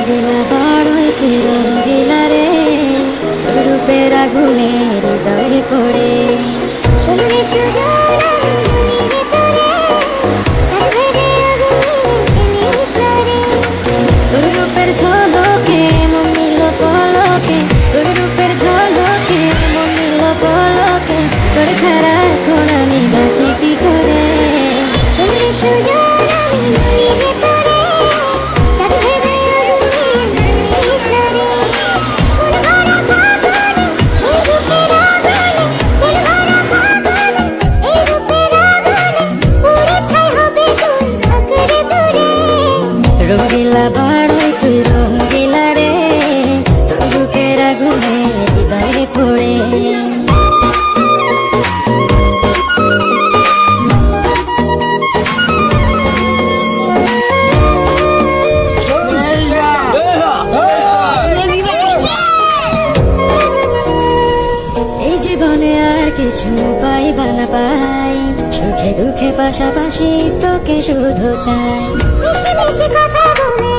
রঙ্গিলা বড়ই তুই রঙ্গিলা রে, তোর রূপের আগুনে হৃদয়ে পড়ে। শুনলে সুজন আমি তোরে, চাঁদে রে আগুন ফেলিস না রে। তোর রূপের ঝলকে মন নিল পলকে, তোর রূপের ঝলকে মন নিল পলকে, তোর ছাড়া এখন আমি বাঁচি কি করে। শুনলে সুজন আমি তোরে, চাঁদে রে আগুন ফেলিস না রে। মন ভরা ফাগুনে এই রূপের আগুনে, মন ভরা ফাগুনে এই রূপের আগুনে, পুরে ছাই হবে তোর আঁকড়ে ধরে। রঙ্গিলা বড়ই তুই রঙ্গিলা রে, তোর রূপের আগুনে হৃদয়ে পড়ে। এই জীবনে আর কিছু পাইবা না পাই, সুখে দুঃখে পাশাপাশি তোকে শুধু চাই। মিষ্টি মিষ্টি কথা বলে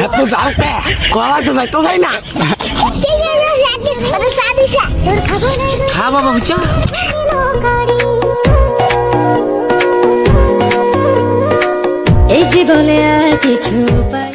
এত যাওকে কলাতে যাইতো যাই না। হ্যাঁ বাবা বুঝছো। এই জীবনে আর কিছু পাই